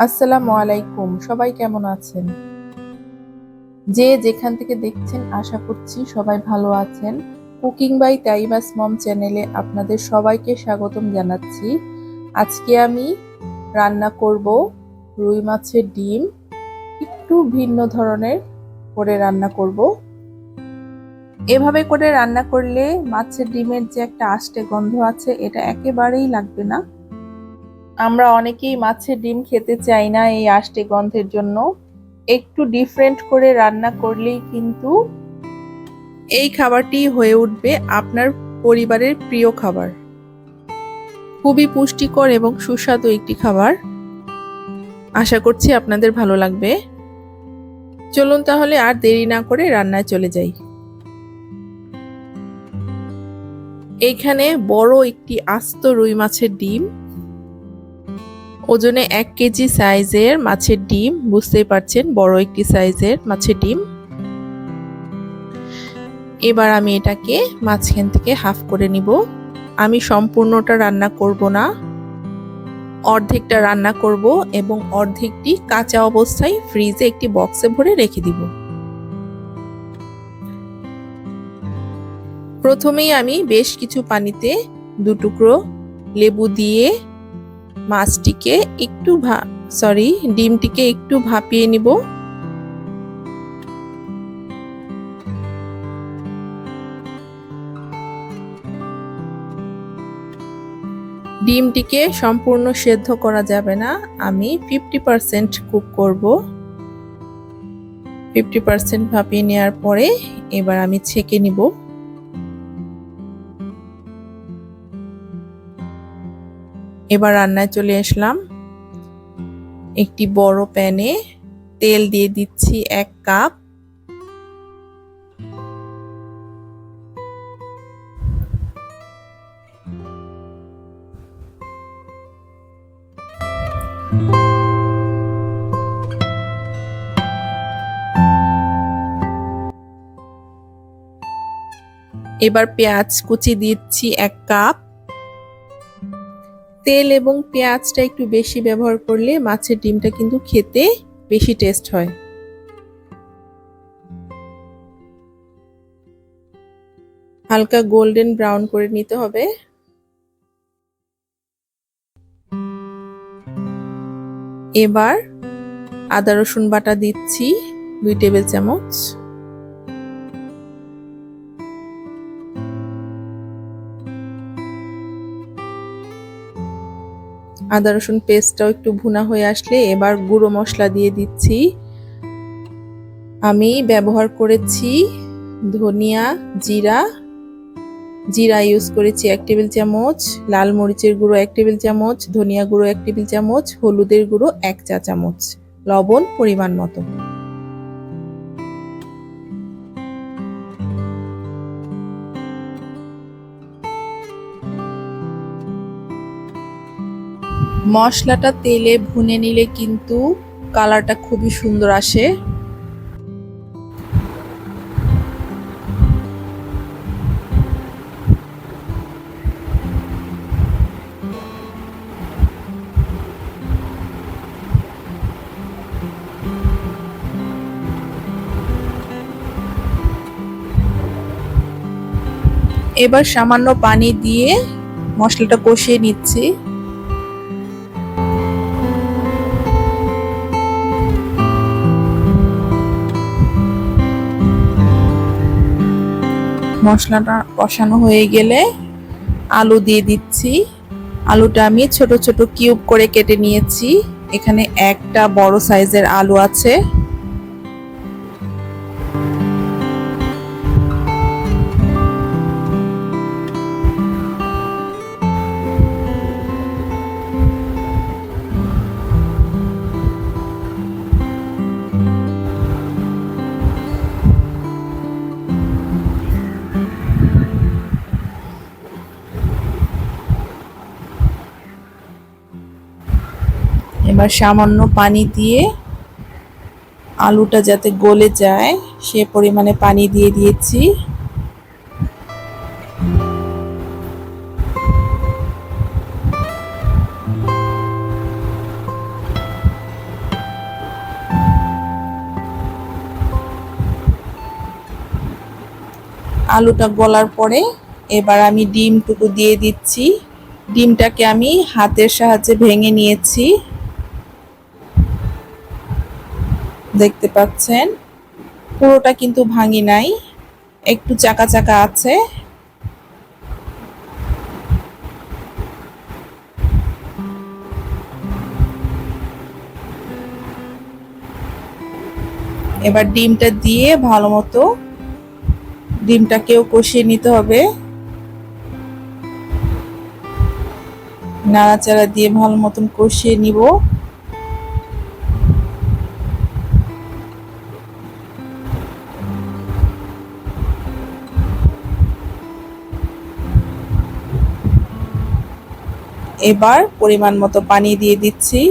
আসসালামু আলাইকুম, সবাই কেমন আছেন? যে যেখান থেকে দেখছেন আশা করছি সবাই ভালো আছেন। কুকিং বাই তাইবাস মম চ্যানেলে আপনাদের সবাইকে স্বাগতম জানাচ্ছি। আজকে আমি রান্না করব রুই মাছের ডিম। একটু ভিন্ন ধরনের করে রান্না করব। এভাবে করে রান্না করলে মাছের ডিমের যে একটা আষ্টে গন্ধ আছে এটা একেবারেই লাগবে না। আমরা অনেকেই মাছের ডিম খেতে চাই না এই আষ্টে গন্ধের জন্য। একটু ডিফারেন্ট করে রান্না করলেই কিন্তু এই খাবারটি হয়ে উঠবে আপনার পরিবারের প্রিয় খাবার। খুবই পুষ্টিকর এবং সুস্বাদু একটি খাবার। আশা করছি আপনাদের ভালো লাগবে। চলুন তাহলে আর দেরি না করে রান্নায় চলে যাই। এইখানে বড় একটি আস্ত রুই মাছের ডিম, ওজনে 1 কেজি সাইজের মাছের ডিম, বুঝতেই পারছেন বড় একটি সাইজের মাছের ডিম। এবার আমি এটাকে মাঝখান থেকে হাফ করে নিব। আমি সম্পূর্ণটা রান্না করব না, অর্ধেকটা রান্না করব এবং অর্ধেকটি কাঁচা অবস্থায় ফ্রিজে একটি বক্সে ভরে রেখে দিব। প্রথমেই আমি বেশ কিছু পানিতে 2 টুকরো লেবু দিয়ে ডিমটিকে একটু ভাপিয়ে নিব। ডিমটিকে সম্পূর্ণ সেদ্ধ করা যাবে না, আমি 50% কুক করব। 50% ভাপিয়ে নেওয়ার পরে এবার আমি ছেঁকে নিব। এবার রান্নায় চলে আসলাম। একটি বড় প্যানে তেল দিয়ে দিচ্ছি 1 কাপ। এবার পেঁয়াজ কুচি দিচ্ছি 1 কাপ। তেল এবং পেঁয়াজটা একটু বেশি ব্যবহার করলে মাছের ডিমটা কিন্তু খেতে বেশি টেস্ট হয়। হালকা গোল্ডেন ব্রাউন করে নিতে হবে। এবার আদা রসুন বাটা দিচ্ছি 2 টেবিল চামচ। আদা রসুন পেস্টটাও একটু ভুনা হয়ে আসলে এবার গুঁড়ো মশলা দিয়ে দিচ্ছি। আমি ব্যবহার করেছি ধনিয়া, জিরা ইউজ করেছি 1 টেবিল চামচ, লাল মরিচের গুঁড়ো 1 টেবিল চামচ, ধনিয়া গুঁড়ো 1 টেবিল চামচ, হলুদের গুঁড়ো 1 চা চামচ, লবণ পরিমাণ মতো। মশলাটা তেলে ভুনে নিলে কিন্তু কালারটা খুবই সুন্দর আসে। এবার সামান্য পানি দিয়ে মশলাটা কষিয়ে নিচ্ছি। মশলাটা কষানো হয়ে গেলে আলু দিয়ে দিচ্ছি। আলুটা আমি ছোট ছোট কিউব করে কেটে নিয়েছি। এখানে একটা বড় সাইজের আলু আছে। এবার সামান্য পানি দিয়ে আলুটা যাতে গলে যায় সে পরিমাণে পানি দিয়ে দিয়েছি। আলুটা গলার পরে এবার আমি ডিমটুকু দিয়ে দিচ্ছি। ডিমটাকে আমি হাতের সাহায্যে ভেঙে নিয়েছি, দেখতে পাচ্ছেন। পুরোটা কিন্তু ভাঙি নাই, একটু চাকা চাকা আছে। এবার ডিমটা দিয়ে ভালো মতো ডিমটাকেও কষিয়ে নিতে হবে। নাড়াচাড়া দিয়ে ভালো মতন কষিয়ে নিব। এবার পরিমাণ মতো পানি দিয়ে দিচ্ছি।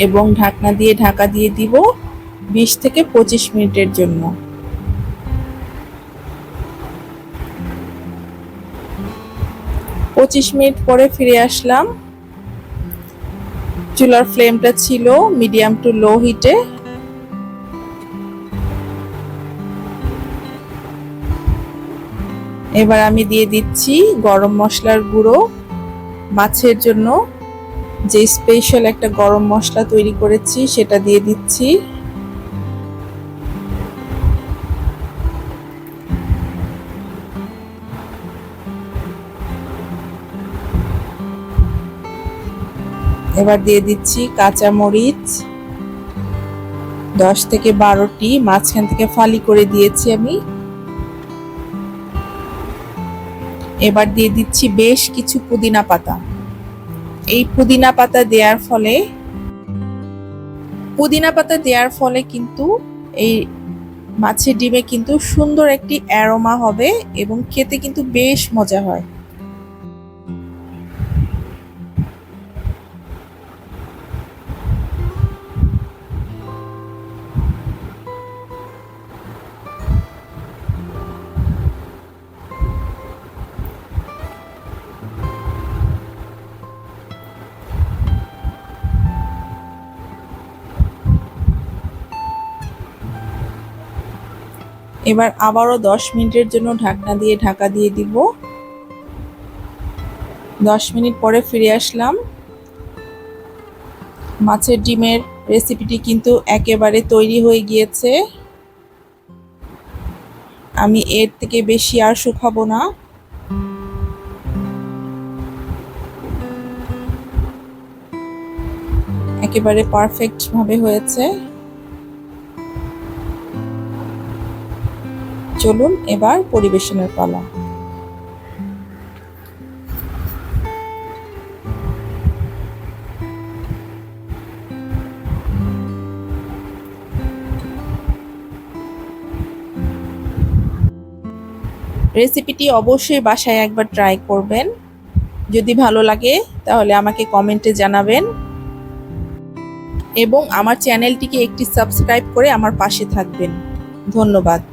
এবং ঢাকনা দিয়ে ঢাকা দিয়ে দিব 20 থেকে 25 মিনিটের জন্য। পঁচিশ মিনিট পরে ফিরে আসলাম। চুলার ফ্লেমটা ছিল মিডিয়াম টু লো হিটে। এবার আমি দিয়ে দিচ্ছি গরম মশলার গুঁড়ো। মাছের জন্য যে স্পেশাল একটা গরম মশলা তৈরি করেছি সেটা দিয়ে দিচ্ছি। এবার দিয়ে দিচ্ছি কাঁচা মরিচ 10 থেকে 12টি, মাঝখান থেকে ফালি করে দিয়েছি আমি। এবার দিয়ে দিচ্ছি বেশ কিছু পুদিনা পাতা। এই পুদিনা পাতা দেওয়ার ফলে কিন্তু এই মাছের ডিমে কিন্তু সুন্দর একটি অ্যারোমা হবে এবং খেতে কিন্তু বেশ মজা হয়। এবার আবারও 10 মিনিটের জন্য ঢাকনা দিয়ে ঢাকা দিয়ে দিব। 10 মিনিট পরে ফিরে আসলাম। মাছের ডিমের রেসিপিটি কিন্তু একেবারে তৈরি হয়ে গিয়েছে। আমি এর থেকে বেশি আর শুকাবো না। একেবারে পারফেক্ট ভাবে হয়েছে। চলুন এবার পরিবেশনের পালা। রেসিপিটি অবশ্যই বাসায় একবার ট্রাই করবেন। যদি ভালো লাগে তাহলে আমাকে কমেন্টে জানাবেন এবং আমার চ্যানেলটিকে একটি সাবস্ক্রাইব করে আমার পাশে থাকবেন। ধন্যবাদ।